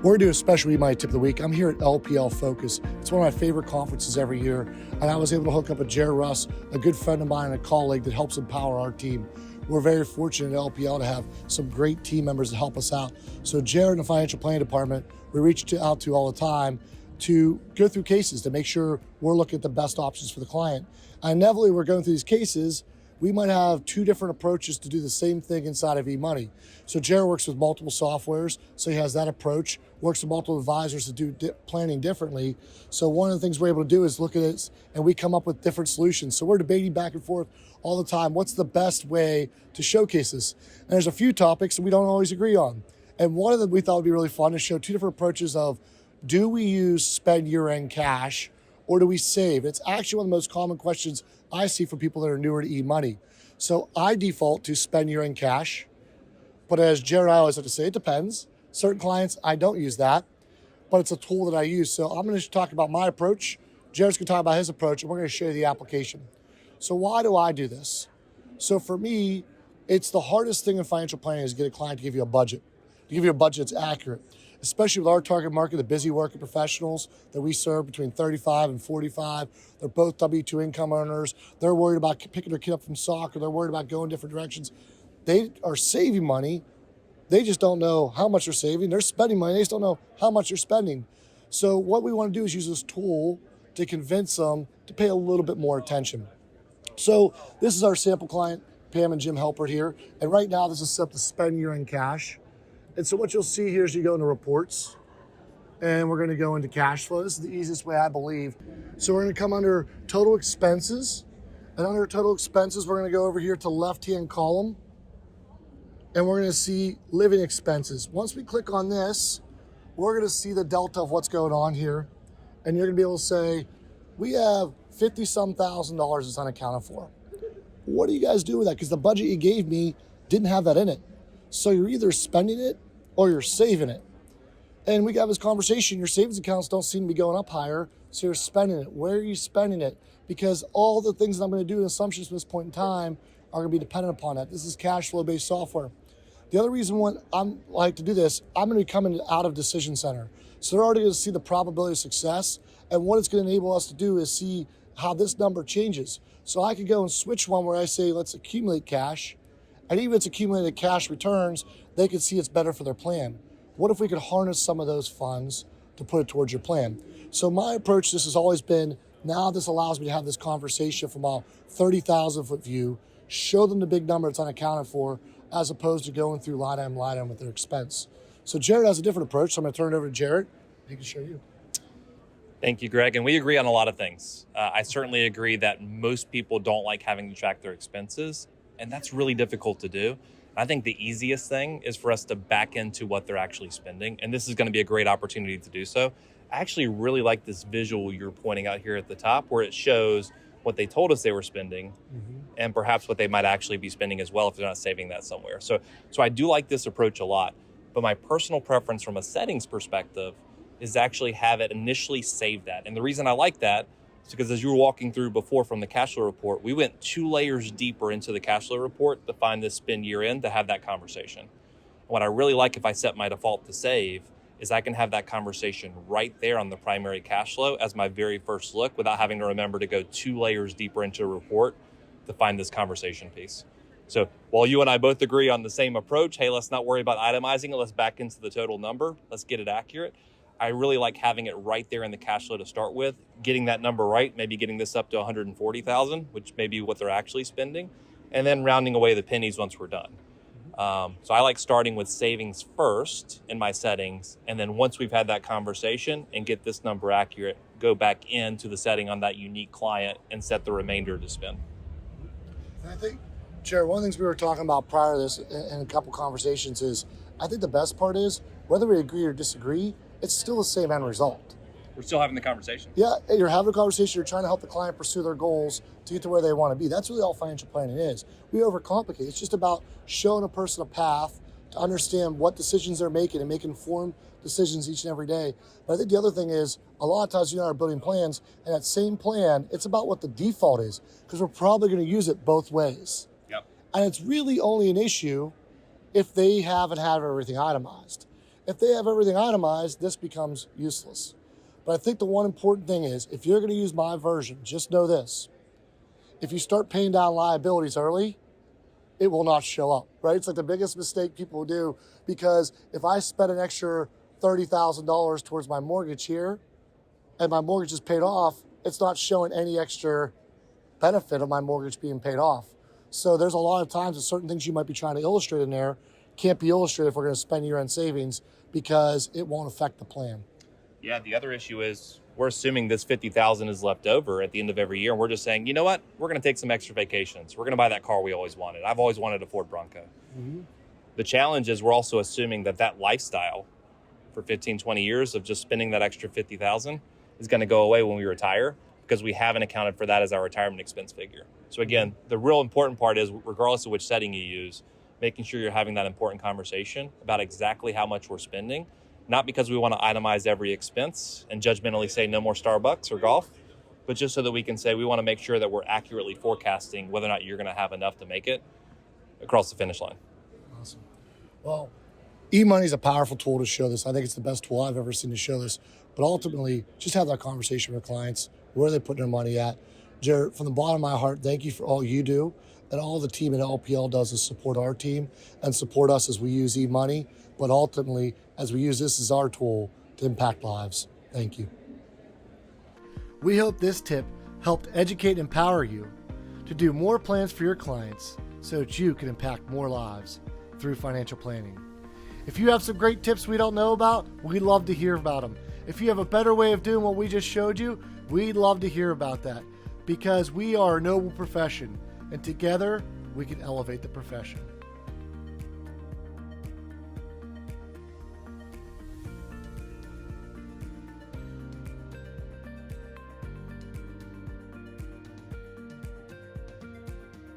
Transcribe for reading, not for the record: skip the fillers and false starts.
We're going to do a special eMoney tip of the week. I'm here at LPL Focus. It's one of my favorite conferences every year, and I was able to hook up with Jared Russ, a good friend of mine and a colleague that helps empower our team. We're very fortunate at LPL to have some great team members to help us out. So Jared and the financial planning department, we reach out to all the time to go through cases to make sure we're looking at the best options for the client. And inevitably, we're going through these cases, we might have two different approaches to do the same thing inside of eMoney. So Jared works with multiple softwares, so he has that approach, works with multiple advisors to do planning differently. So one of the things we're able to do is look at it and we come up with different solutions. So we're debating back and forth all the time, what's the best way to showcase this? And there's a few topics that we don't always agree on. And one of them we thought would be really fun to show two different approaches of, do we use spend year-end cash or do we save? It's actually one of the most common questions I see from people that are newer to eMoney. So I default to spend year-end cash, but as Jared and I always have to say, it depends. Certain clients, I don't use that, but it's a tool that I use. So I'm gonna talk about my approach. Jared's gonna talk about his approach, and we're gonna show you the application. So why do I do this? So for me, it's the hardest thing in financial planning is get a client to give you a budget, that's accurate. Especially with our target market, the busy working professionals that we serve between 35 and 45. They're both W-2 income earners. They're worried about picking their kid up from soccer. They're worried about going different directions. They are saving money. They just don't know how much they're saving. They're spending money. They just don't know how much they're spending. So what we want to do is use this tool to convince them to pay a little bit more attention. So this is our sample client, Pam and Jim Helpert here. And right now, this is set up to spend year-end cash. And so what you'll see here is you go into reports and we're going to go into cash flow. This is the easiest way, I believe. So we're going to come under total expenses, and under total expenses, we're going to go over here to left-hand column and we're going to see living expenses. Once we click on this, we're going to see the delta of what's going on here. And you're going to be able to say, we have $50-some thousand that's unaccounted for. What do you guys do with that? Because the budget you gave me didn't have that in it. So you're either spending it or you're saving it. And we got this conversation, your savings accounts don't seem to be going up higher, so you're spending it. Where are you spending it? Because all the things that I'm going to do in assumptions from this point in time are going to be dependent upon that. This is cash flow based software. The other reason why I'm like to do this, I'm going to be coming out of Decision Center. So they're already going to see the probability of success, and what it's going to enable us to do is see how this number changes. So I could go and switch one where I say, let's accumulate cash, and even if it's accumulated cash returns, they can see it's better for their plan. What if we could harness some of those funds to put it towards your plan? So my approach to this has always been, now this allows me to have this conversation from a 30,000 foot view, show them the big number that's unaccounted for, as opposed to going through line item with their expense. So Jared has a different approach, so I'm gonna turn it over to Jared. He can show you. Thank you, Greg. And we agree on a lot of things. I certainly agree that most people don't like having to track their expenses, and that's really difficult to do. I think the easiest thing is for us to back into what they're actually spending, and this is going to be a great opportunity to do so. I actually really like this visual you're pointing out here at the top, where it shows what they told us they were spending, and perhaps what they might actually be spending as well if they're not saving that somewhere. So I do like this approach a lot, but my personal preference from a settings perspective is to actually have it initially save that. And the reason I like that is because, as you were walking through before from the cash flow report, we went 2 layers deeper into the cash flow report to find this spend year end to have that conversation. And what I really like if I set my default to save is I can have that conversation right there on the primary cash flow as my very first look without having to remember to go 2 layers deeper into a report to find this conversation piece. So while you and I both agree on the same approach, hey, let's not worry about itemizing it, let's back into the total number, let's get it accurate. I really like having it right there in the cash flow to start with, getting that number right, maybe getting this up to 140,000, which may be what they're actually spending, and then rounding away the pennies once we're done. So I like starting with savings first in my settings, and then once we've had that conversation and get this number accurate, go back into the setting on that unique client and set the remainder to spend. And I think, Jared, one of the things we were talking about prior to this in a couple conversations is, I think the best part is, whether we agree or disagree, it's still the same end result. We're still having the conversation. Yeah, you're having a conversation, you're trying to help the client pursue their goals to get to where they want to be. That's really all financial planning is. We overcomplicate. It's just about showing a person a path to understand what decisions they're making and make informed decisions each and every day. But I think the other thing is, a lot of times you and I are building plans, and that same plan, it's about what the default is, because we're probably going to use it both ways. Yep. And it's really only an issue if they haven't had everything itemized. If they have everything itemized, this becomes useless. But I think the one important thing is, if you're going to use my version, just know this. If you start paying down liabilities early, it will not show up, right? It's like the biggest mistake people do, because if I spend an extra $30,000 towards my mortgage here and my mortgage is paid off, it's not showing any extra benefit of my mortgage being paid off. So there's a lot of times that certain things you might be trying to illustrate in there can't be illustrated if we're going to spend year-end savings, because it won't affect the plan. Yeah, the other issue is we're assuming this $50,000 is left over at the end of every year, and we're just saying, you know what, we're going to take some extra vacations. We're going to buy that car we always wanted. I've always wanted a Ford Bronco. Mm-hmm. The challenge is we're also assuming that lifestyle for 15, 20 years of just spending that extra $50,000 is going to go away when we retire, because we haven't accounted for that as our retirement expense figure. So again, the real important part is, regardless of which setting you use, making sure you're having that important conversation about exactly how much we're spending, not because we want to itemize every expense and judgmentally say no more Starbucks or golf, but just so that we can say we want to make sure that we're accurately forecasting whether or not you're going to have enough to make it across the finish line. Awesome. Well, eMoney is a powerful tool to show this. I think it's the best tool I've ever seen to show this. But ultimately, just have that conversation with clients. Where are they putting their money at? Jared, from the bottom of my heart, thank you for all you do. And all the team at LPL does is support our team and support us as we use eMoney. But ultimately, as we use this as our tool to impact lives. Thank you. We hope this tip helped educate and empower you to do more plans for your clients so that you can impact more lives through financial planning. If you have some great tips we don't know about, we'd love to hear about them. If you have a better way of doing what we just showed you, we'd love to hear about that, because we are a noble profession, and together we can elevate the profession.